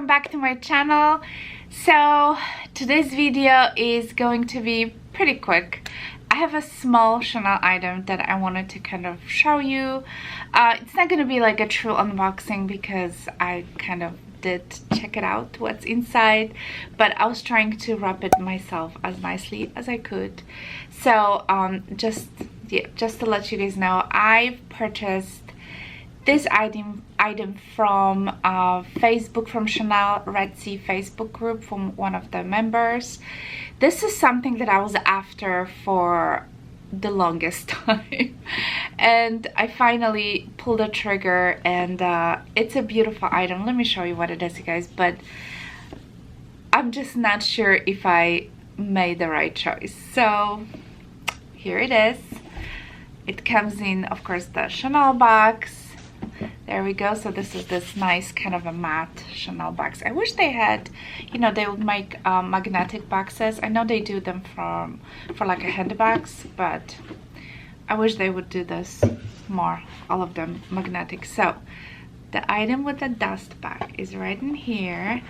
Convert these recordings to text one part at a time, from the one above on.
welcome back to my channel. So today's video is going to be pretty quick. I have a small Chanel item that I wanted to kind of show you. It's not going to be like a true unboxing because I kind of did check it out what's inside, but I was trying to wrap it myself as nicely as I could. So just to let you guys know, I purchased this item from Facebook, from Chanel Red Sea Facebook group, from one of the members. This is something that I was after for the longest time, and I finally pulled the trigger, and it's a beautiful item. Let me show you what it is, you guys, but I'm just not sure if I made the right choice. So here it is. It comes in, of course, the Chanel box. There we go. So this is this nice kind of a matte Chanel box. I wish they had, you know, they would make magnetic boxes. I know they do them for like a handbags, but I wish they would do this more, all of them magnetic. So the item with the dust bag is right in here,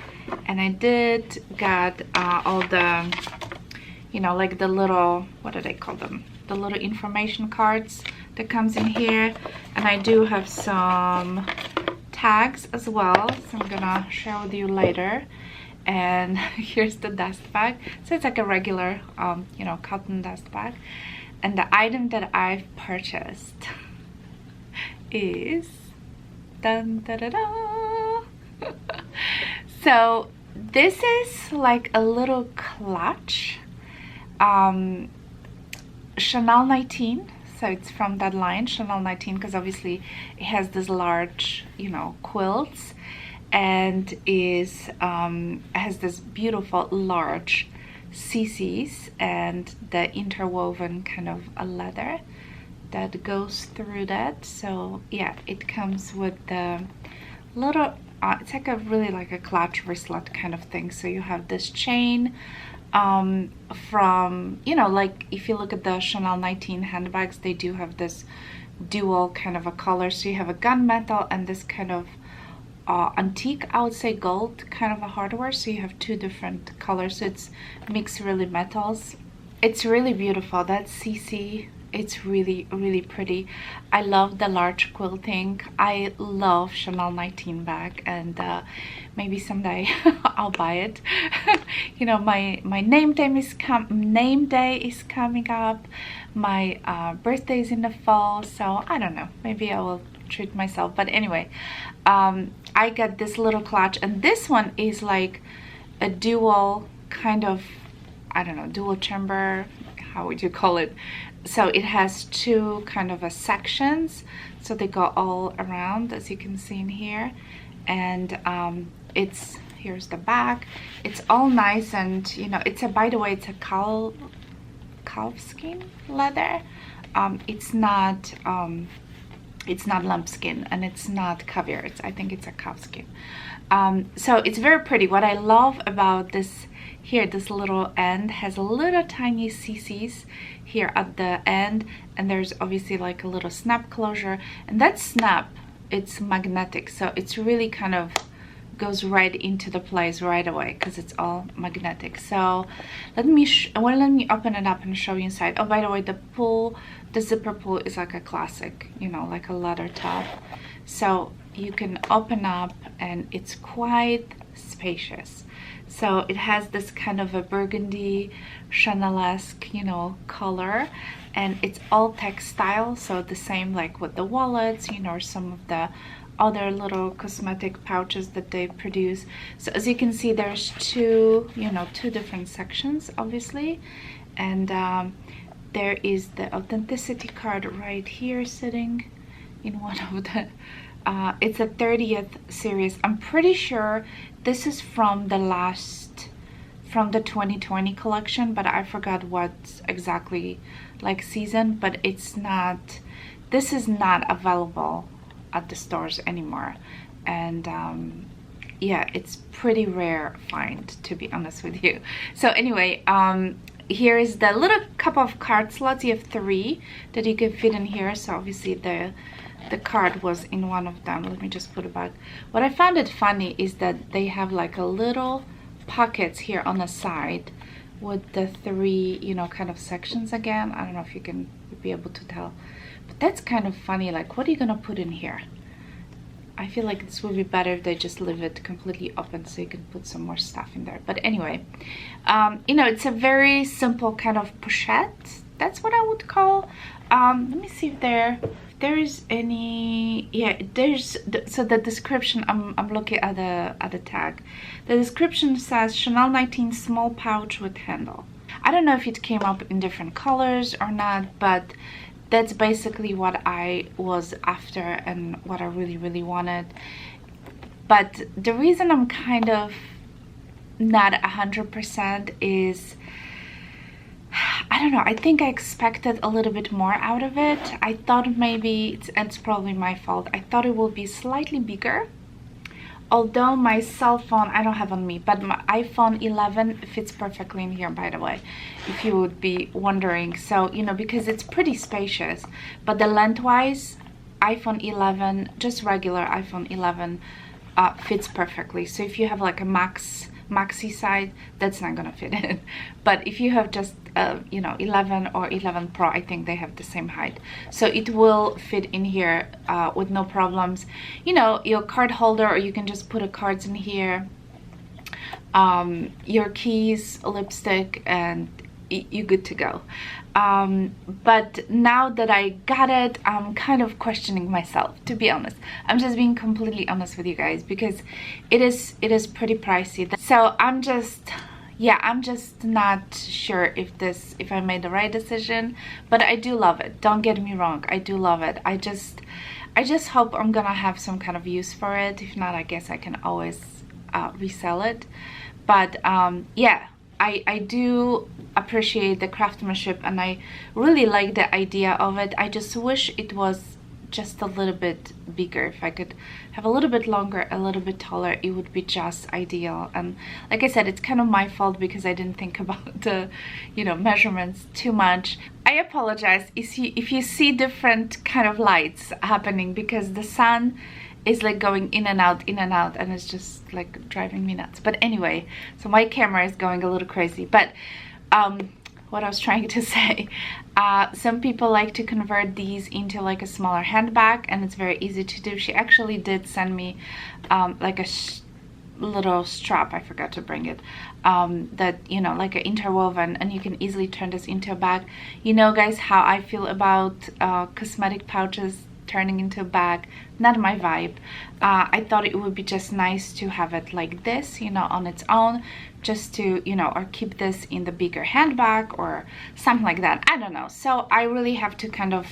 and I did got all the, you know, like the little, what do they call them, the little information cards that comes in here, and I do have some tags as well, so I'm gonna share with you later. And here's the dust bag. So it's like a regular you know, cotton dust bag, and the item that I've purchased is dun, da, da, da. So this is like a little clutch, Chanel 19. So it's from that line, Chanel 19, because obviously it has this large, you know, quilts, and is has this beautiful large CCs and the interwoven kind of a leather that goes through that. So yeah, it comes with the little it's like a really like a clutch wristlet kind of thing. So you have this chain from, you know, like if you look at the Chanel 19 handbags, they do have this dual kind of a color. So you have a gunmetal and this kind of antique, I would say gold kind of a hardware. So you have two different colors. So it's mixed really metals. It's really beautiful. That CC, it's really, really pretty. I love the large quilting. I love Chanel 19 bag, and maybe someday I'll buy it. You know, my name day is coming up. My birthday is in the fall, so I don't know. Maybe I will treat myself. But anyway, I got this little clutch, and this one is like a dual kind of, I don't know, dual chamber. How would you call it? So it has two kind of a sections, so they go all around, as you can see in here. And it's, here's the back. It's all nice, and you know, it's a, by the way, it's a calfskin leather. It's not lambskin, and it's not caviar. I think it's a calfskin. So it's very pretty. What I love about this here, this little end has a little tiny CCs here at the end, and there's obviously like a little snap closure, and that snap, it's magnetic, so it's really kind of goes right into the place right away because it's all magnetic. So let me open it up and show you inside. Oh, by the way, the zipper pull is like a classic, you know, like a leather top. So you can open up, and it's quite spacious. So it has this kind of a burgundy Chanel-esque, you know, color, and it's all textile. So the same like with the wallets, you know, or some of the other little cosmetic pouches that they produce. So as you can see, there's two, you know, two different sections, obviously, and there is the authenticity card right here sitting in one of the it's a 30th series. I'm pretty sure this is from the 2020 collection, but I forgot what exactly like season. But it's not, this is not available at the stores anymore, and yeah, it's pretty rare find, to be honest with you. So anyway, here is the little cup of card slots. You have 3 that you can fit in here. So obviously the the card was in one of them. Let me just put it back. What I found it funny is that they have like a little pockets here on the side with the three, you know, kind of sections again. I don't know if you can be able to tell, but that's kind of funny. Like, what are you gonna put in here? I feel like this would be better if they just leave it completely open so you can put some more stuff in there. But anyway, you know, it's a very simple kind of pochette. That's what I would call. Let me see if there's any. Yeah, there's. So the description. I'm looking at the tag. The description says Chanel 19 small pouch with handle. I don't know if it came up in different colors or not, but that's basically what I was after and what I really wanted. But the reason I'm kind of not 100% is, I don't know, I think I expected a little bit more out of it. I thought maybe, it's probably my fault, I thought it would be slightly bigger. Although my cell phone, I don't have on me, but my iPhone 11 fits perfectly in here, by the way, if you would be wondering. So, you know, because it's pretty spacious, but the lengthwise, iPhone 11, just regular iPhone 11, fits perfectly. So if you have like a maxi side, that's not gonna fit in. But if you have just you know, 11 or 11 Pro, I think they have the same height, so it will fit in here with no problems. You know, your card holder, or you can just put a cards in here, your keys, lipstick, and you're good to go. But now that I got it, I'm kind of questioning myself, to be honest. I'm just being completely honest with you guys, because it is pretty pricey. So I'm just not sure if I made the right decision, but I do love it. Don't get me wrong, I do love it. I just hope I'm gonna have some kind of use for it. If not, I guess I can always resell it. But yeah, I do appreciate the craftsmanship, and I really like the idea of it. I just wish it was just a little bit bigger. If I could have a little bit longer, a little bit taller, it would be just ideal. And like I said, it's kind of my fault because I didn't think about the, you know, measurements too much. I apologize if you see different kind of lights happening, because the sun is like going in and out, and it's just like driving me nuts. But anyway, so my camera is going a little crazy. But what I was trying to say, some people like to convert these into like a smaller handbag, and it's very easy to do. She actually did send me like a little strap, I forgot to bring it, that, you know, like an interwoven, and you can easily turn this into a bag. You know, guys, how I feel about cosmetic pouches turning into a bag. Not my vibe. I thought it would be just nice to have it like this, you know, on its own, just to, you know, or keep this in the bigger handbag or something like that. I don't know. So I really have to kind of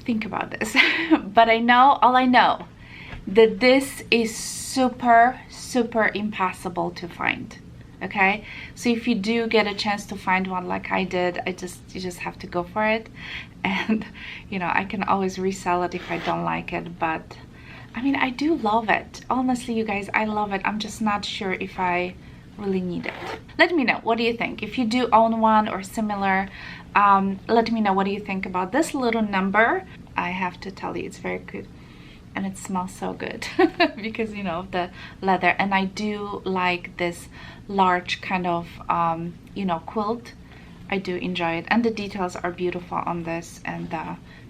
think about this. But all I know that this is super impossible to find. Okay, so if you do get a chance to find one like I did, you just have to go for it. And you know, I can always resell it if I don't like it, but I mean, I do love it. Honestly, you guys, I love it. I'm just not sure if I really need it. Let me know, what do you think? If you do own one or similar, let me know what do you think about this little number. I have to tell you, it's very good. And it smells so good because, you know, of the leather. And I do like this large kind of, you know, quilt. I do enjoy it. And the details are beautiful on this. And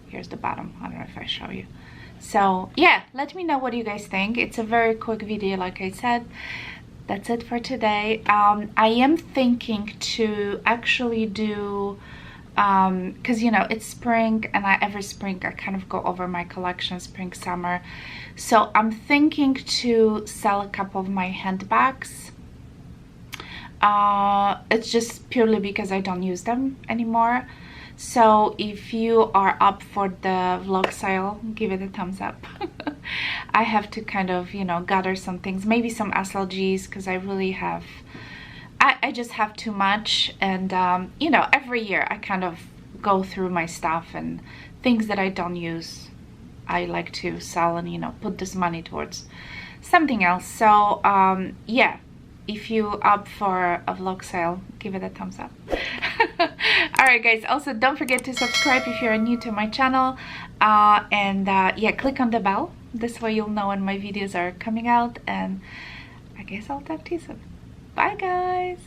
here's the bottom. I don't know if I show you. So, yeah, let me know what you guys think. It's a very quick video, like I said. That's it for today. I am thinking to actually do... because, you know, it's spring, and every spring I kind of go over my collection, spring, summer. So I'm thinking to sell a couple of my handbags. It's just purely because I don't use them anymore. So if you are up for the vlog sale, give it a thumbs up. I have to kind of, you know, gather some things, maybe some SLGs, because I really have... I just have too much. And you know, every year I kind of go through my stuff, and things that I don't use I like to sell and, you know, put this money towards something else. So yeah, if you opt for a vlog style, give it a thumbs up. Alright guys, also don't forget to subscribe if you're new to my channel, and yeah, click on the bell. This way you'll know when my videos are coming out, and I guess I'll talk to you soon. Bye guys!